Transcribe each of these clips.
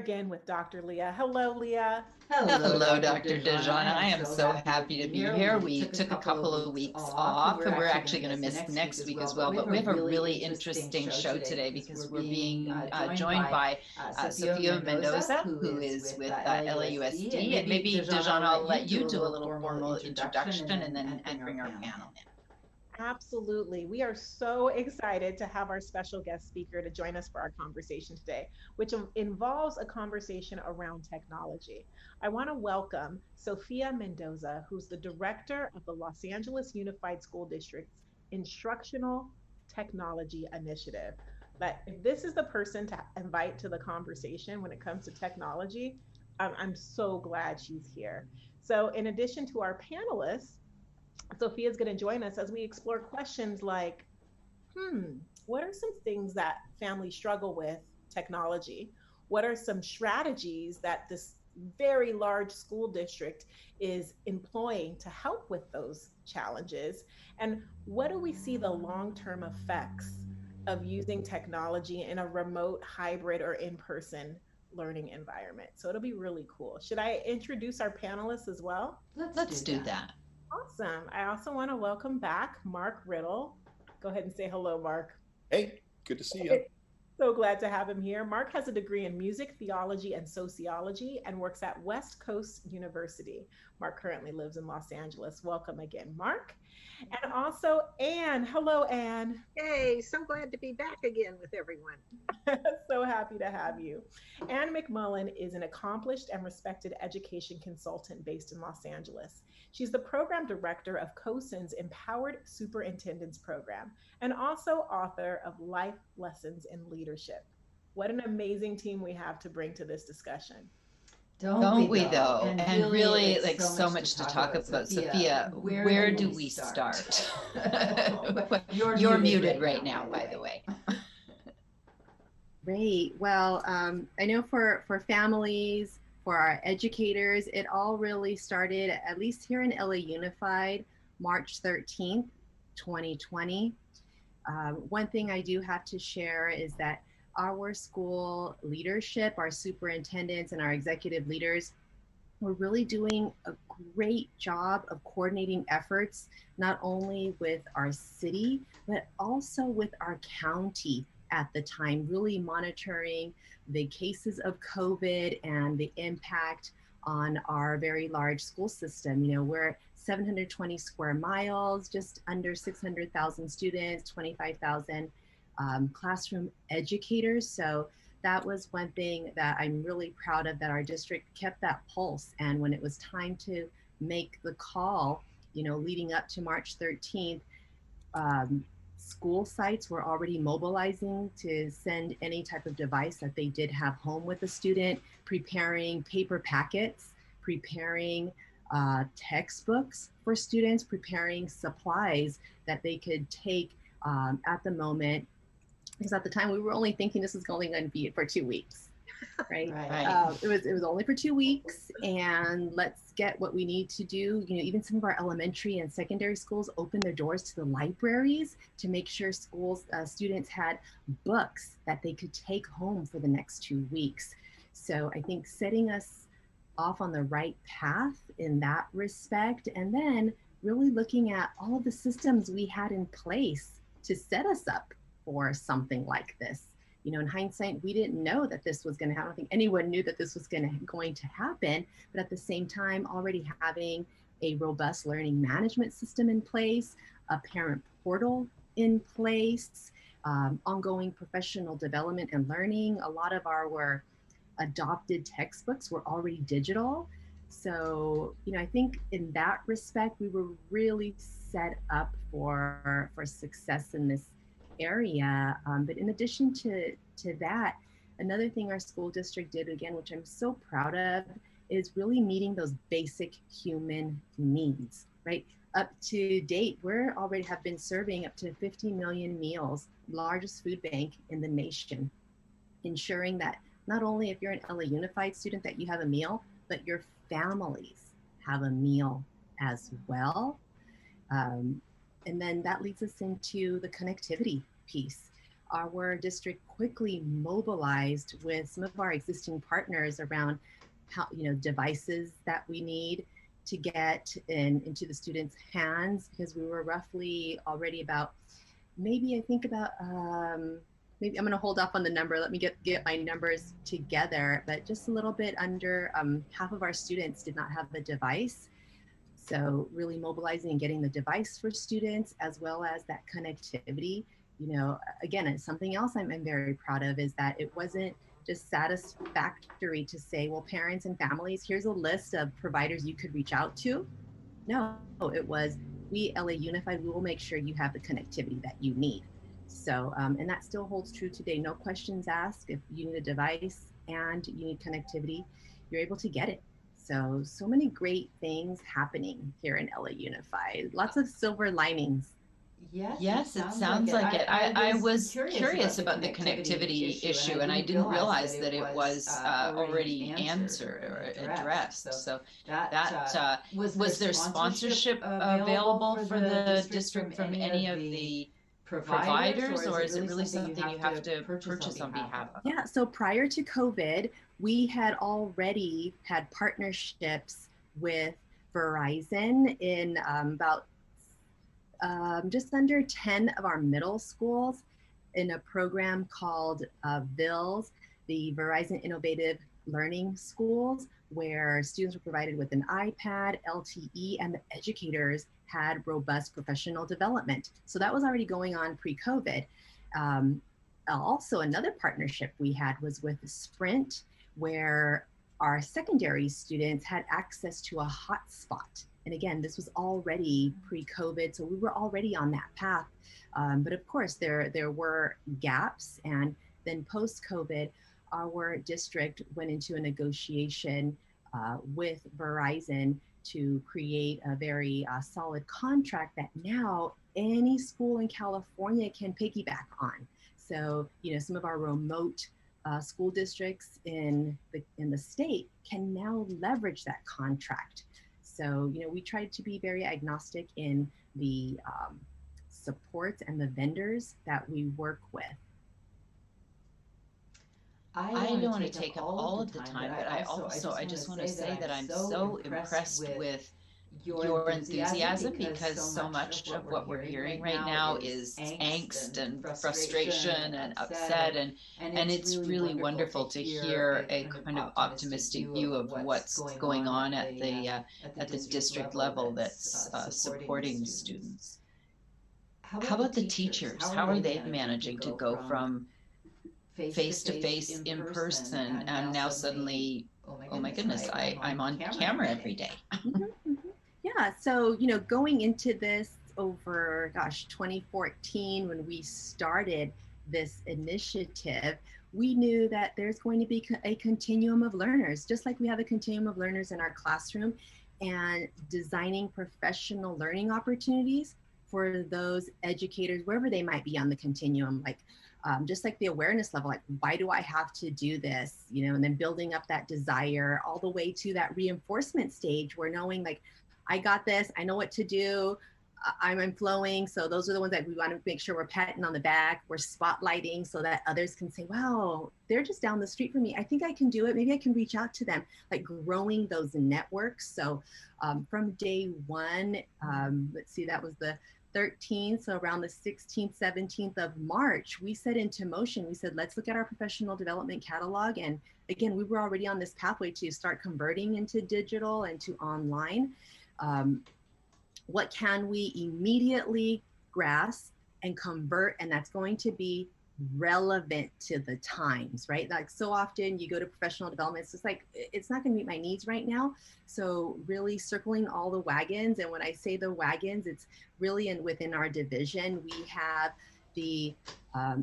Again with Dr. Leah. Hello, Leah. Hello, Dr. Dejana. I am so happy to be here. We took a couple of weeks off, and we're actually going to miss next week as well. But we have a really interesting show today because we're being joined by Sophia Mendoza, who is with LAUSD. And maybe, Dejana, I'll let you do a little formal introduction and then bring our panel in. Absolutely. We are so excited to have our special guest speaker to join us for our conversation today, which involves a conversation around technology. I want to welcome Sophia Mendoza, who's the director of the Los Angeles Unified School District's Instructional Technology Initiative. But if this is the person to invite to the conversation when it comes to technology, I'm so glad she's here. So, in addition to our panelists, Sophia is going to join us as we explore questions like, hmm, what are some things that families struggle with technology? What are some strategies that this very large school district is employing to help with those challenges? And what do we see the long term effects of using technology in a remote, hybrid, or in person learning environment? So it'll be really cool. Should I introduce our panelists as well? Let's do that. Awesome. I also want to welcome back Mark Riddle. Go ahead and say hello, Mark. Hey, good to see you. So glad to have him here. Mark has a degree in music, theology, and sociology and works at West Coast University. Mark currently lives in Los Angeles. Welcome again, Mark. And also Anne. Hello, Anne. Hey, so glad to be back again with everyone. So happy to have you. Anne McMullen is an accomplished and respected education consultant based in Los Angeles. She's the program director of COSIN's Empowered Superintendents Program and also author of Life Lessons in Leadership. What an amazing team we have to bring to this discussion. Don't we though? And really, like, so much to talk about. Sophia, where do we start? You're muted right now, by the way. Great. Well, I know for families, for our educators, it all really started, at least here in LA Unified, March 13th, 2020. One thing I do have to share is that our school leadership, our superintendents and our executive leaders, we're really doing a great job of coordinating efforts, not only with our city, but also with our county at the time, really monitoring the cases of COVID and the impact on our very large school system. You know, we're 720 square miles, just under 600,000 students, 25,000 classroom educators. So that was one thing that I'm really proud of, that our district kept that pulse. And when it was time to make the call, you know, leading up to March 13th, school sites were already mobilizing to send any type of device that they did have home with the student, preparing paper packets, preparing textbooks for students, preparing supplies that they could take at the moment. Because at the time we were only thinking this was only going to be for 2 weeks, right? It was only for 2 weeks, and let's get what we need to do. You know, even some of our elementary and secondary schools opened their doors to the libraries to make sure students had books that they could take home for the next 2 weeks. So I think setting us off on the right path in that respect, and then really looking at all of the systems we had in place to set us up for something like this. You know, in hindsight, we didn't know that this was going to happen. I don't think anyone knew that this was going to happen, but at the same time, already having a robust learning management system in place, a parent portal in place, ongoing professional development and learning. A lot of our adopted textbooks were already digital. So, you know, I think in that respect, we were really set up for success in this area. But in addition to that, another thing our school district did, again, which I'm so proud of, is really meeting those basic human needs, right? Up to date, we're already have been serving up to 50 million meals, largest food bank in the nation, ensuring that not only if you're an LA Unified student that you have a meal, but your families have a meal as well. And then that leads us into the connectivity piece. our district quickly mobilized with some of our existing partners around how, devices that we need to get into the students' hands, because we were roughly already about, maybe I think about, maybe I'm going to hold off on the number. Let me get my numbers together, but just a little bit under half of our students did not have a device. So really mobilizing and getting the device for students, as well as that connectivity. Again, it's something else I'm very proud of, is that it wasn't just satisfactory to say, well, parents and families, here's a list of providers you could reach out to. No, it was, we LA Unified, we will make sure you have the connectivity that you need. So, and that still holds true today. No questions asked. If you need a device and you need connectivity, you're able to get it. So many great things happening here in LA Unified. Lots of silver linings. Yes, it sounds like it. I was curious about the connectivity issue, and I didn't realize that it was already answered or addressed. So that was there sponsorship available for the district from any of the providers, or is it really something you have to purchase on behalf of? Yeah, so prior to COVID, we had already had partnerships with Verizon in about just under 10 of our middle schools in a program called VILS, the Verizon Innovative Learning Schools, where students were provided with an iPad, LTE, and the educators had robust professional development. So that was already going on pre-COVID. Also, another partnership we had was with Sprint, where our secondary students had access to a hotspot. And again, this was already pre-COVID, so we were already on that path. But of course, there were gaps. And then post-COVID, our district went into a negotiation with Verizon to create a very solid contract that now any school in California can piggyback on. So, some of our remote school districts in the state can now leverage that contract. So, we tried to be very agnostic in the supports and the vendors that we work with. I don't want to take up all of the time, but I just want to say that I'm so impressed with your enthusiasm, because so much of what we're hearing right now is angst and frustration and upset, and it's really wonderful to hear a kind of optimistic view of what's going on at the district level that's supporting students. How about the teachers? How are they managing to go from face to face in person and now suddenly, oh my goodness, I'm on camera every day? Yeah, so going into this over 2014, when we started this initiative, we knew that there's going to be a continuum of learners, just like we have a continuum of learners in our classroom, and designing professional learning opportunities for those educators, wherever they might be on the continuum, like just like the awareness level, like, why do I have to do this? And then building up that desire all the way to that reinforcement stage, where knowing, like, I got this, I know what to do, I'm flowing. So those are the ones that we want to make sure we're patting on the back, we're spotlighting, so that others can say, wow, they're just down the street from me, I think I can do it, maybe I can reach out to them, like growing those networks. So from day one, let's see, that was the 13th, so around the 16th, 17th of March, we set into motion, we said, let's look at our professional development catalog. And again, we were already on this pathway to start converting into digital and to online. What can we immediately grasp and convert? And that's going to be relevant to the times, right? Like, so often you go to professional development, it's just like, it's not going to meet my needs right now. So really circling all the wagons. And when I say the wagons, it's really within our division. We have the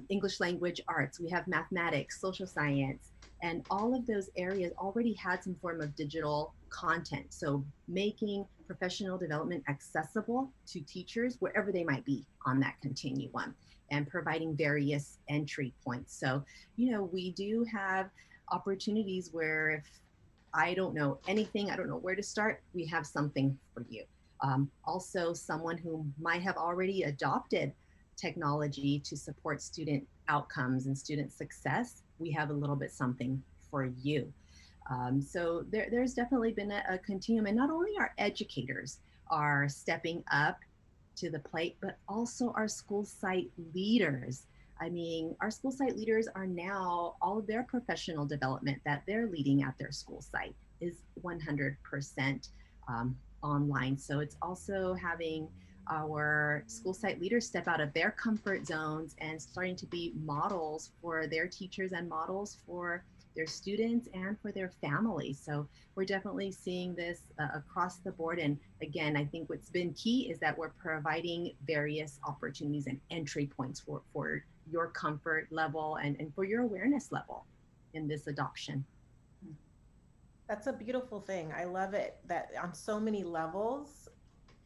English language arts, we have mathematics, social science, and all of those areas already had some form of digital content. So making professional development accessible to teachers wherever they might be on that continuum, and providing various entry points. So, we do have opportunities where if I don't know anything, I don't know where to start, we have something for you. Also, someone who might have already adopted technology to support student outcomes and student success, we have a little bit something for you. So there's definitely been a continuum, and not only our educators are stepping up to the plate, but also our school site leaders. I mean, our school site leaders are now, all of their professional development that they're leading at their school site is 100% online. So it's also having our school site leaders step out of their comfort zones and starting to be models for their teachers and models for their students and for their families. So we're definitely seeing this across the board. And again, I think what's been key is that we're providing various opportunities and entry points for your comfort level and for your awareness level in this adoption. That's a beautiful thing. I love it that on so many levels,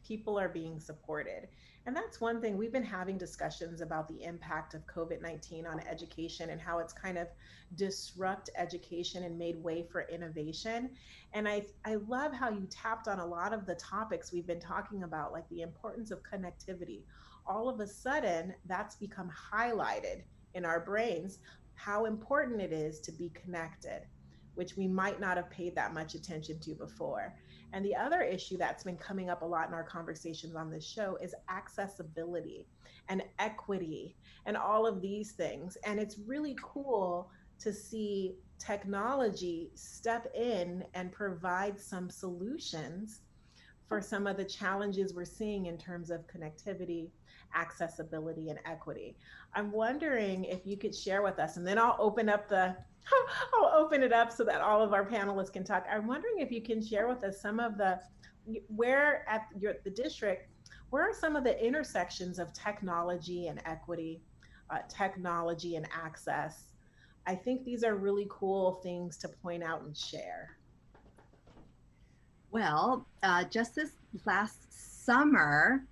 people are being supported. And that's one thing we've been having discussions about the impact of COVID-19 on education and how it's kind of disrupt education and made way for innovation. And I love how you tapped on a lot of the topics we've been talking about, like the importance of connectivity. All of a sudden, that's become highlighted in our brains, how important it is to be connected, which we might not have paid that much attention to before. And the other issue that's been coming up a lot in our conversations on this show is accessibility and equity and all of these things. And it's really cool to see technology step in and provide some solutions for some of the challenges we're seeing in terms of connectivity, accessibility, and equity. I'm wondering if you could share with us, and then I'll open up the I'll open it up so that all of our panelists can talk. I'm wondering if you can share with us some of the where at the district, where are some of the intersections of technology and equity, technology and access? I think these are really cool things to point out and share. Well, just this last summer,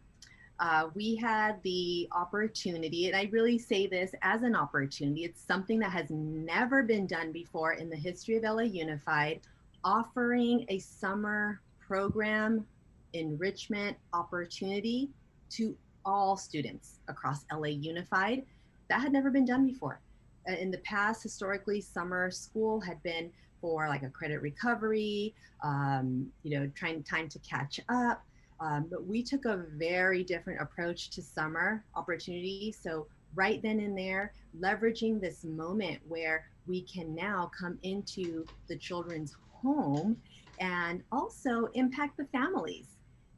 we had the opportunity, and I really say this as an opportunity, it's something that has never been done before in the history of LA Unified, offering a summer program enrichment opportunity to all students across LA Unified. That had never been done before. In the past, historically, summer school had been for like a credit recovery, trying time to catch up. But we took a very different approach to summer opportunity. So right then and there, leveraging this moment where we can now come into the children's home and also impact the families.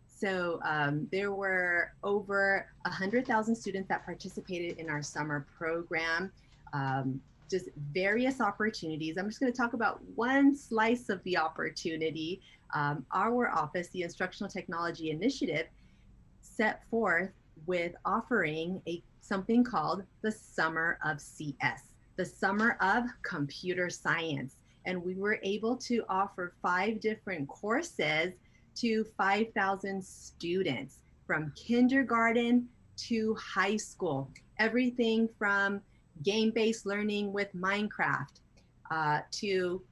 So there were over 100,000 students that participated in our summer program. Just various opportunities. I'm just going to talk about one slice of the opportunity. Our office, the Instructional Technology Initiative, set forth with offering something called the Summer of CS, the Summer of Computer Science. And we were able to offer 5 different courses to 5,000 students from kindergarten to high school, everything from game-based learning with Minecraft to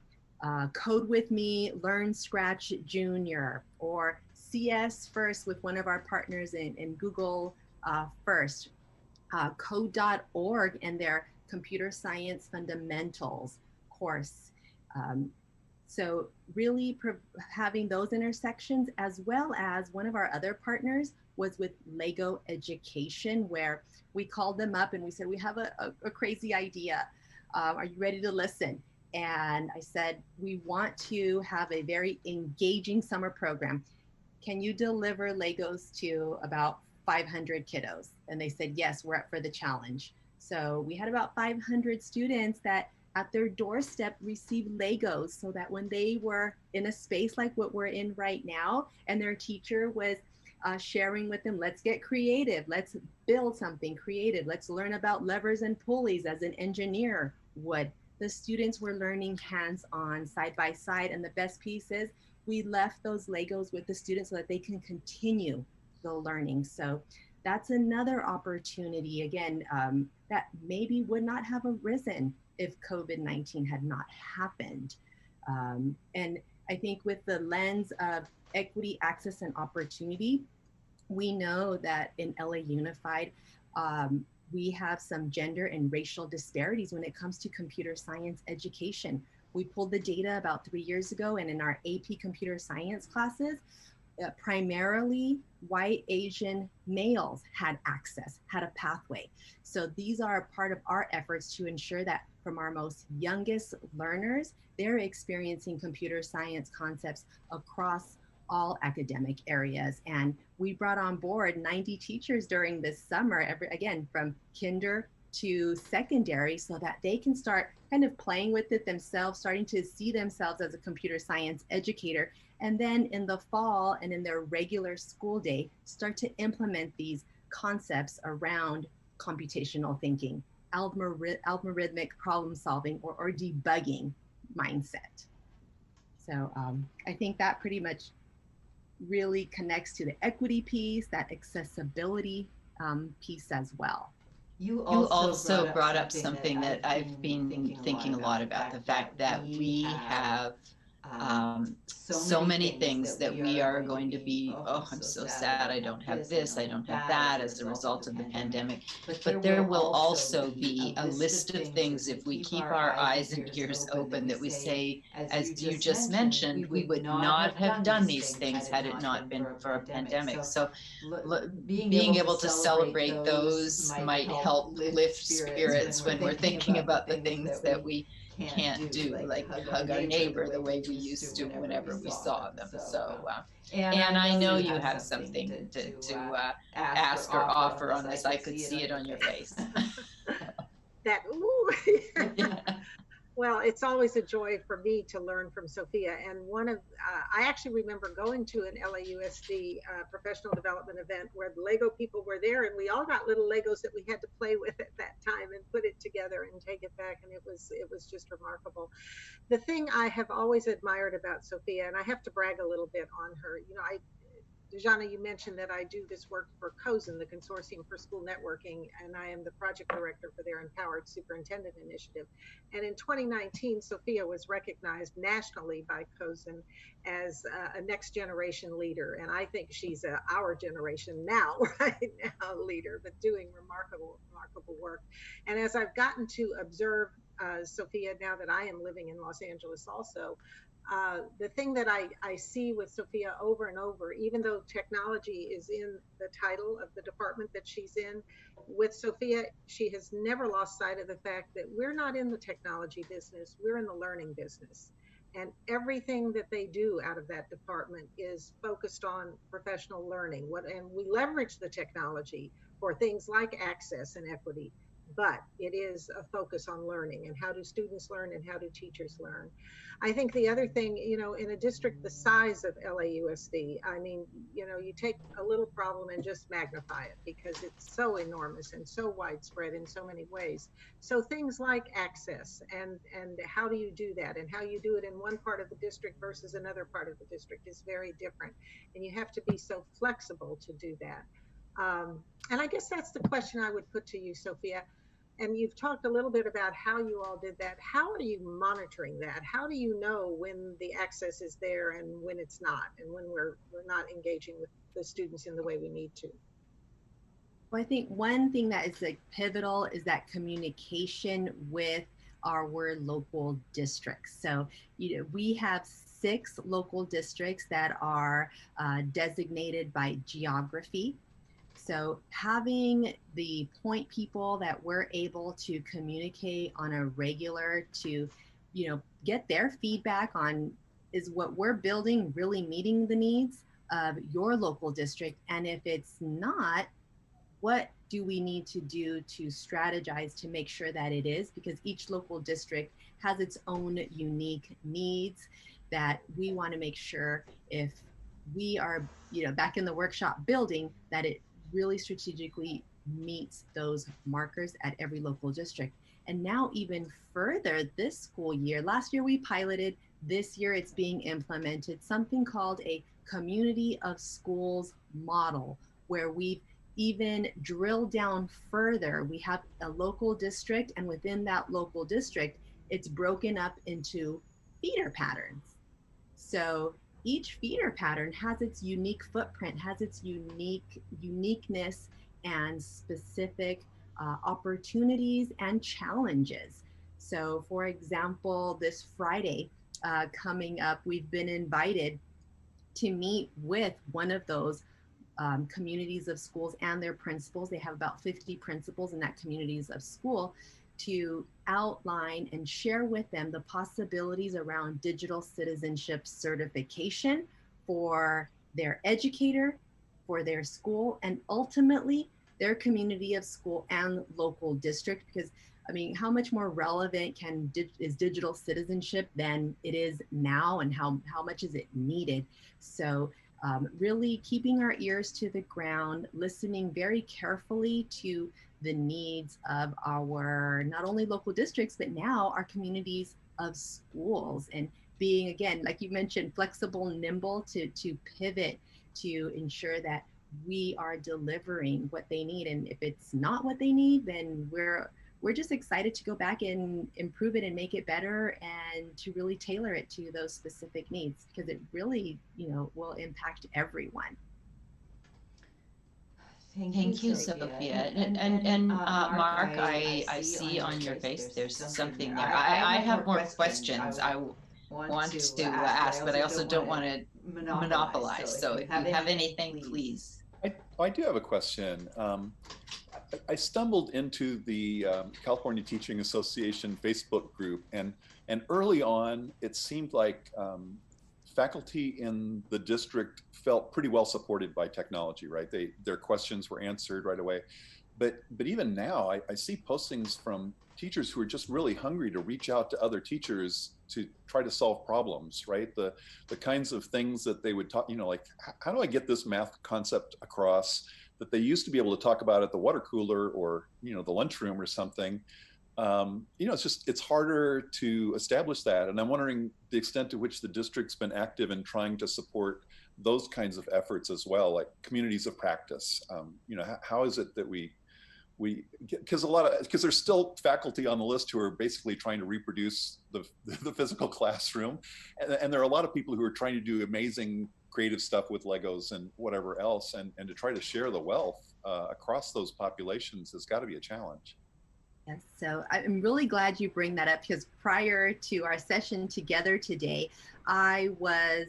Code With Me, Learn Scratch Junior, or CS First with one of our partners in Google First, Code.org and their Computer Science Fundamentals course. So really having those intersections, as well as one of our other partners was with Lego Education, where we called them up and we said, we have a crazy idea. Are you ready to listen? And I said, we want to have a very engaging summer program. Can you deliver Legos to about 500 kiddos? And they said, yes, we're up for the challenge. So we had about 500 students that at their doorstep received Legos, so that when they were in a space like what we're in right now, and their teacher was sharing with them, let's get creative, let's build something creative, let's learn about levers and pulleys as an engineer would. The students were learning hands-on, side by side, and the best piece is we left those Legos with the students so that they can continue the learning. So that's another opportunity, again, that maybe would not have arisen if COVID-19 had not happened. And I think with the lens of equity, access, and opportunity, we know that in LA Unified, we have some gender and racial disparities when it comes to computer science education. We pulled the data about 3 years ago, and in our AP computer science classes, primarily white Asian males had access, had a pathway. So these are part of our efforts to ensure that from our most youngest learners, they're experiencing computer science concepts across all academic areas. And we brought on board 90 teachers during this summer, again, from kinder to secondary, so that they can start kind of playing with it themselves, starting to see themselves as a computer science educator. And then in the fall and in their regular school day, start to implement these concepts around computational thinking, algorithmic problem solving, or debugging mindset. So I think that pretty much really connects to the equity piece, that accessibility piece as well. You also brought up something that I've been thinking a lot about, the fact that we have so many things that we are going to be, oh, I'm so sad I don't have this, I don't have that as a result of the pandemic. But there will also be a list of things, if we keep our eyes and ears open, that we say, as you just mentioned, we would not have done these things had it not been for a pandemic. So being able to celebrate those might help lift spirits when we're thinking about the things that we can't do, like hug our neighbor the way we used to whenever we saw them. So, and I know you have something to ask or offer on this. I could see it on your face. That, ooh. Yeah. Well, it's always a joy for me to learn from Sophia. And I actually remember going to an LAUSD professional development event where the Lego people were there, and we all got little Legos that we had to play with at that time and put it together and take it back. And it was just remarkable. The thing I have always admired about Sophia, and I have to brag a little bit on her, Dejana, you mentioned that I do this work for COSN, the Consortium for School Networking, and I am the project director for their Empowered Superintendent Initiative. And in 2019, Sophia was recognized nationally by COSN as a next generation leader. And I think she's our generation now, right now, leader, but doing remarkable work. And as I've gotten to observe Sophia, now that I am living in Los Angeles also, the thing that I see with Sophia over and over, even though technology is in the title of the department that she's in, with Sophia, she has never lost sight of the fact that we're not in the technology business, we're in the learning business. And everything that they do out of that department is focused on professional learning. And we leverage the technology for things like access and equity, but it is a focus on learning and how do students learn and how do teachers learn. I think the other thing, in a district the size of LAUSD, I mean, you take a little problem and just magnify it because it's so enormous and so widespread in so many ways. So things like access and how do you do that, and how you do it in one part of the district versus another part of the district is very different. And you have to be so flexible to do that. And I guess that's the question I would put to you, Sophia. And you've talked a little bit about how you all did that. How are you monitoring that? How do you know when the access is there and when it's not, and when we're not engaging with the students in the way we need to? Well, I think one thing that is pivotal is that communication with our local districts. So, we have 6 local districts that are designated by geography. So having the point people that we're able to communicate on a regular to, get their feedback on, is what we're building really meeting the needs of your local district? And if it's not, what do we need to do to strategize to make sure that it is? Because each local district has its own unique needs that we want to make sure, if we are, back in the workshop building, that it really strategically meets those markers at every local district. And now even further this school year, last year we piloted, this year it's being implemented, something called a community of schools model, where we've even drilled down further. We have a local district, and within that local district, it's broken up into feeder patterns. So each feeder pattern has its unique footprint, has its uniqueness and specific opportunities and challenges. So for example, this Friday coming up, we've been invited to meet with one of those communities of schools and their principals. They have about 50 principals in that communities of school, to outline and share with them the possibilities around digital citizenship certification for their educator, for their school, and ultimately their community of school and local district. Because I mean, how much more relevant is digital citizenship than it is now, and how much is it needed? So really keeping our ears to the ground, listening very carefully to the needs of our not only local districts, but now our communities of schools, and being, again, like you mentioned, flexible, nimble to pivot to ensure that we are delivering what they need. And if it's not what they need, then we're just excited to go back and improve it and make it better, and to really tailor it to those specific needs, because it really, will impact everyone. Thank you, Sophia. And Mark, I see on your face there's something there. I have more questions I want to ask, but I also don't want to monopolize. So if you have anything, please. I do have a question. I stumbled into the California Teaching Association Facebook group, and early on, it seemed like faculty in the district felt pretty well supported by technology, right? Their questions were answered right away. But even now, I see postings from teachers who are just really hungry to reach out to other teachers to try to solve problems, right? The kinds of things that they would talk, like, how do I get this math concept across that they used to be able to talk about at the water cooler or, the lunchroom or something. It's harder to establish that. And I'm wondering the extent to which the district's been active in trying to support those kinds of efforts as well, like communities of practice. How is it that because there's still faculty on the list who are basically trying to reproduce the physical classroom. And there are a lot of people who are trying to do amazing creative stuff with Legos and whatever else. And to try to share the wealth across those populations has got to be a challenge. Yes, so I'm really glad you bring that up, because prior to our session together today, I was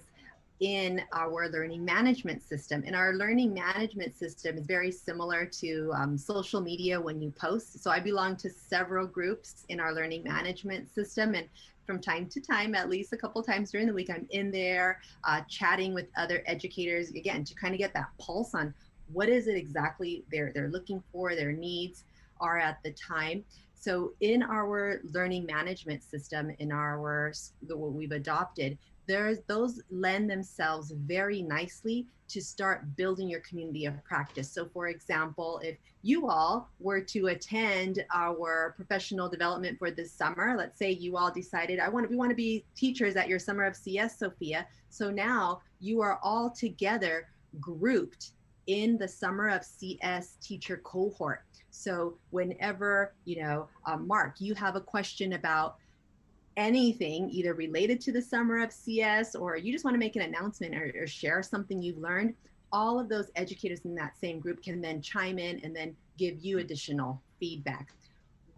in our learning management system. And our learning management system is very similar to social media when you post. So I belong to several groups in our learning management system. And from time to time, at least a couple times during the week, I'm in there chatting with other educators, again, to kind of get that pulse on what is it exactly they're looking for, their needs are at the time. So in our learning management system, in what we've adopted, those lend themselves very nicely to start building your community of practice. So for example, if you all were to attend our professional development for this summer, let's say you all decided, we want to be teachers at your Summer of CS, Sophia. So now you are all together grouped in the Summer of CS teacher cohort. So whenever, Mark, you have a question about anything either related to the Summer of CS, or you just want to make an announcement or share something you've learned, all of those educators in that same group can then chime in and then give you additional feedback.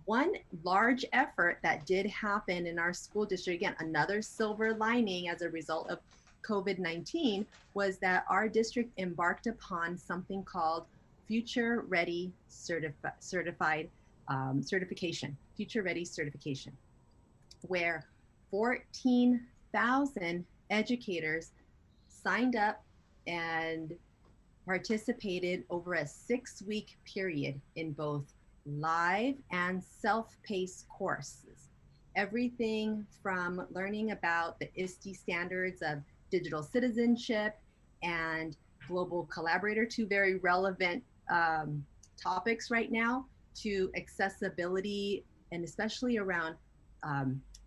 One large effort that did happen in our school district, again, another silver lining as a result of COVID-19, was that our district embarked upon something called Future Ready certification, Future Ready certification, where 14,000 educators signed up and participated over a 6-week period in both live and self-paced courses. Everything from learning about the ISTE standards of digital citizenship and global collaborator, two very relevant topics right now, to accessibility, and especially around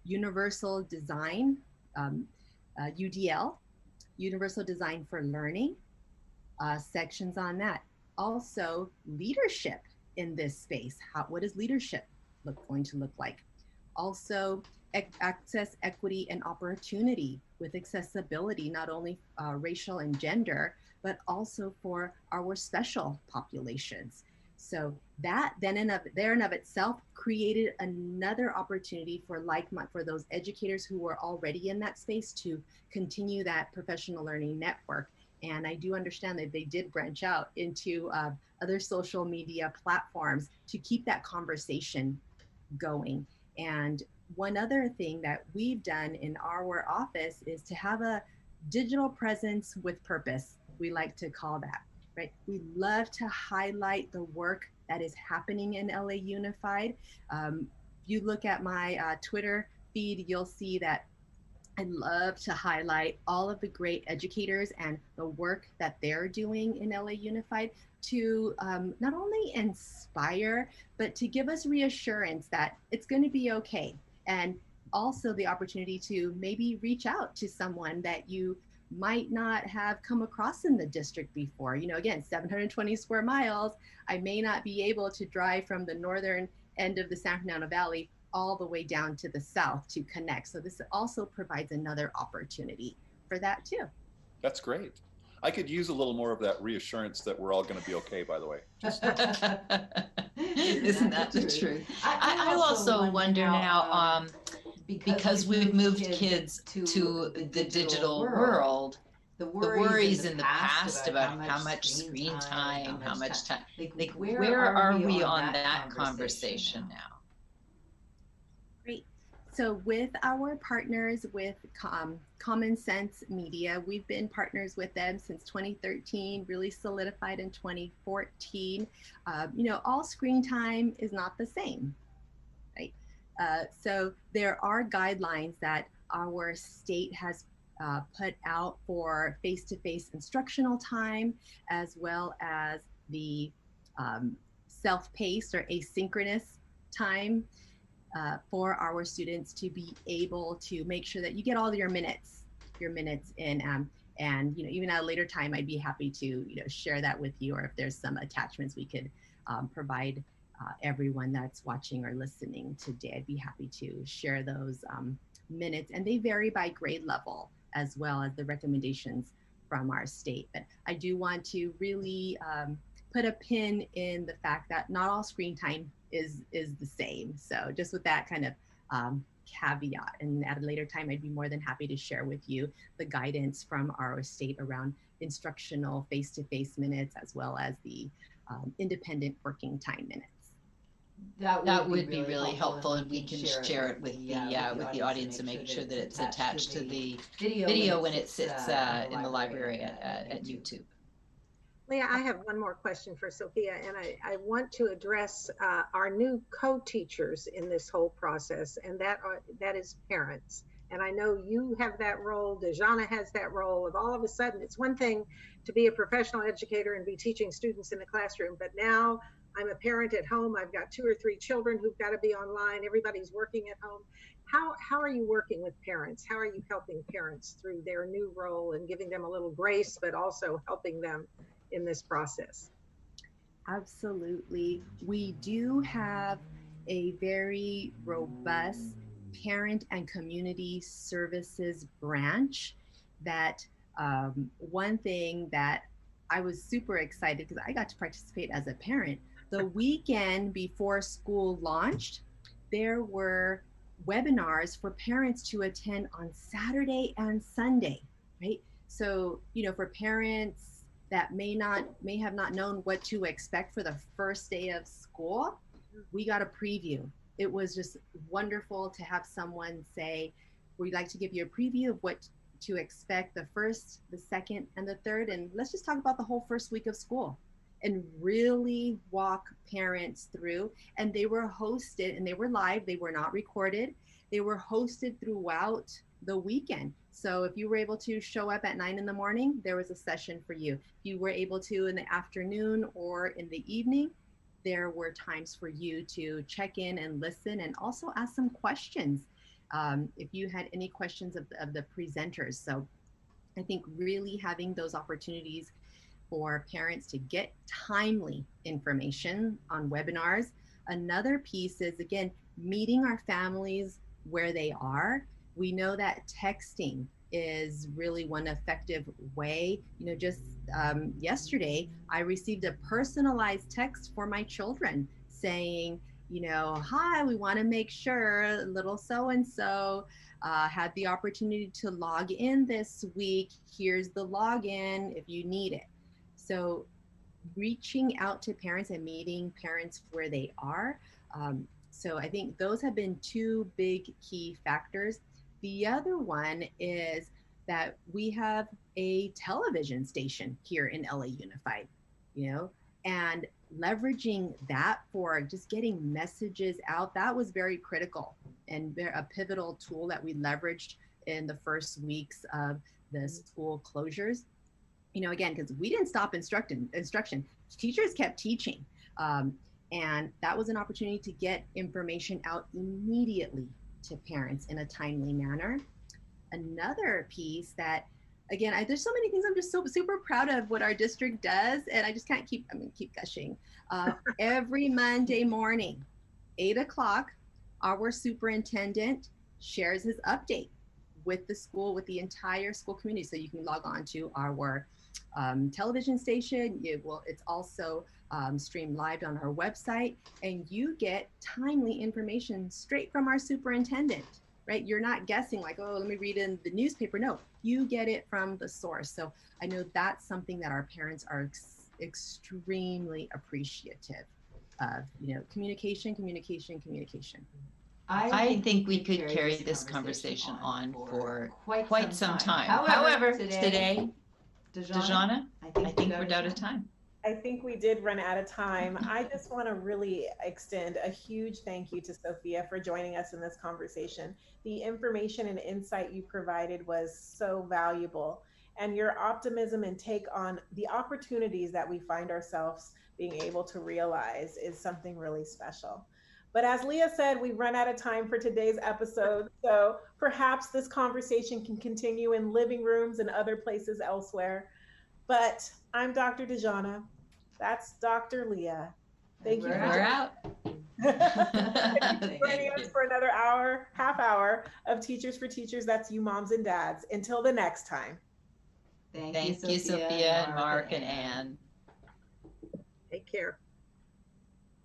universal design, UDL, universal design for learning, sections on that. Also leadership in this space. What is leadership going to look like? Also access, equity, and opportunity with accessibility, not only racial and gender, but also for our special populations. So that then there and of itself created another opportunity for for those educators who were already in that space to continue that professional learning network. And I do understand that they did branch out into other social media platforms to keep that conversation going. And one other thing that we've done in our office is to have a digital presence with purpose. We like to call that, right? We love to highlight the work that is happening in LA Unified. If you look at my Twitter feed, you'll see that I love to highlight all of the great educators and the work that they're doing in LA Unified to not only inspire, but to give us reassurance that it's going to be okay. And also the opportunity to maybe reach out to someone that you might not have come across in the district before. You know, again, 720 square miles. I may not be able to drive from the northern end of the San Fernando Valley all the way down to the south to connect. So this also provides another opportunity for that too. That's great. I could use a little more of that reassurance that we're all going to be okay, by the way. Isn't that the truth? I also wonder now, because we've moved kids to the digital world, the worries in the past about how much screen time, how much time, like where are we on that conversation now? Great. So with our partners with Common Sense Media, we've been partners with them since 2013, really solidified in 2014. You know, all screen time is not the same, right? So there are guidelines that our state has put out for face-to-face instructional time, as well as the self-paced or asynchronous time for our students to be able to make sure that you get all your minutes in. And you know, even at a later time, I'd be happy to share that with you, or if there's some attachments we could provide everyone that's watching or listening today. I'd be happy to share those minutes, and they vary by grade level as well as the recommendations from our state. But I do want to really put a pin in the fact that not all screen time is the same. So just with that kind of caveat, and at a later time, I'd be more than happy to share with you the guidance from our state around instructional face-to-face minutes, as well as the independent working time minutes. That would be really helpful, and we can share it with the audience and make sure that it's attached to the video when it sits in the library at YouTube. Leah, I have one more question for Sophia, and I want to address our new co-teachers in this whole process, and that is parents. And I know you have that role, Dejana has that role of all of a sudden, it's one thing to be a professional educator and be teaching students in the classroom, but now I'm a parent at home, I've got 2 or 3 children who've got to be online, everybody's working at home. How are you working with parents? How are you helping parents through their new role and giving them a little grace, but also helping them in this process? Absolutely. We do have a very robust parent and community services branch that one thing that I was super excited because I got to participate as a parent. The weekend before school launched, there were webinars for parents to attend on Saturday and Sunday, right? So, for parents that may have not known what to expect for the first day of school, we got a preview. It was just wonderful to have someone say, we'd like to give you a preview of what to expect the first, the second, and the third, and let's just talk about the whole first week of school, and really walk parents through. And they were hosted, and they were live, they were not recorded. They were hosted throughout the weekend. So if you were able to show up at 9 in the morning, there was a session for you. If you were able to in the afternoon or in the evening, there were times for you to check in and listen, and also ask some questions if you had any questions of the presenters. So I think really having those opportunities for parents to get timely information on webinars. Another piece is, again, meeting our families where they are. We know that texting is really one effective way. You know, just yesterday, I received a personalized text for my children saying, you know, hi, we want to make sure little so-and-so had the opportunity to log in this week. Here's the login if you need it. So reaching out to parents and meeting parents where they are. So I think those have been two big key factors. The other one is that we have a television station here in LA Unified, you know, and leveraging that for just getting messages out, that was very critical and a pivotal tool that we leveraged in the first weeks of the school closures. You know, again, because we didn't stop instruction, teachers kept teaching. And that was an opportunity to get information out immediately to parents in a timely manner. Another piece that, again, there's so many things I'm just so super proud of what our district does, and I just can't keep, I'm gonna keep gushing. Every Monday morning, 8 o'clock, our superintendent shares his update with the school, with the entire school community. So you can log on to our television station. It's also streamed live on our website, and you get timely information straight from our superintendent, right? You're not guessing like, oh, let me read in the newspaper. No, you get it from the source. So I know that's something that our parents are extremely appreciative of, you know, communication. I think we could carry this conversation on for quite some time. However, today, Dejana, I think we're out of time. I think we did run out of time. I just want to really extend a huge thank you to Sophia for joining us in this conversation. The information and insight you provided was so valuable, and your optimism and take on the opportunities that we find ourselves being able to realize is something really special. But as Leah said, we've run out of time for today's episode. So perhaps this conversation can continue in living rooms and other places elsewhere. But I'm Dr. Dejana. That's Dr. Leah. Thank you. We're out. Thank you for joining us for another hour, half hour of Teachers for Teachers. That's you moms and dads. Until the next time. Thank you, Sophia and Mark and Ann. Take care.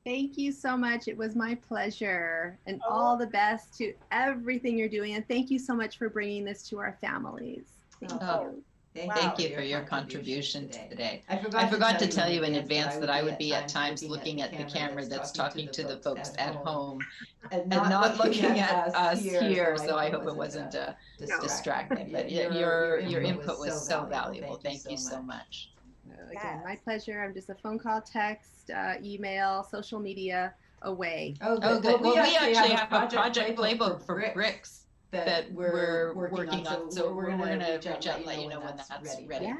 Thank you so much. It was my pleasure, and all the best to everything you're doing. And thank you so much for bringing this to our families. Thank you. Thank you for your contribution today. I forgot to tell you in advance that I would be at times looking at the camera that's talking to the folks at home and not looking at us here. So I hope it wasn't distracting. But your input was so valuable. Thank you so much. Again, my pleasure. I'm just a phone call, text, email, social media away. Oh, good. Well, we actually have a project playbook for bricks that we're working on. So we're going to reach out and let you know when that's ready.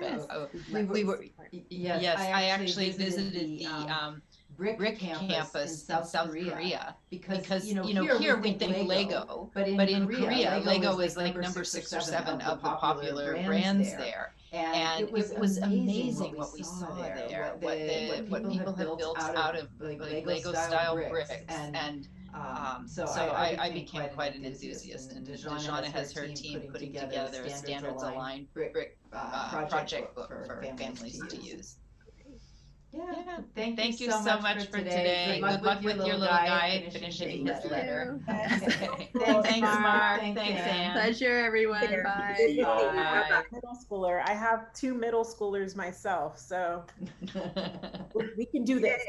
Yes. Yes, I actually visited the brick campus in South Korea because you know here we think Lego, but in Korea Lego is like number 6 or 7 of the popular brands there. And it was amazing what we saw there, what people have built out of Lego style bricks. And so I became quite an enthusiast, and Dejana has her team putting together a standards aligned brick project book for families to use. Yeah. Thank you so much for today. Good luck with your little guy finishing his letter. Thanks, Mark. Thanks, Ann. Pleasure, everyone. Bye. Bye. Middle schooler. I have 2 middle schoolers myself, so we can do this.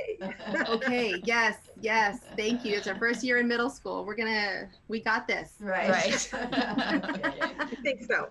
Okay. Yes. Thank you. It's our first year in middle school. We got this. Right. I think so.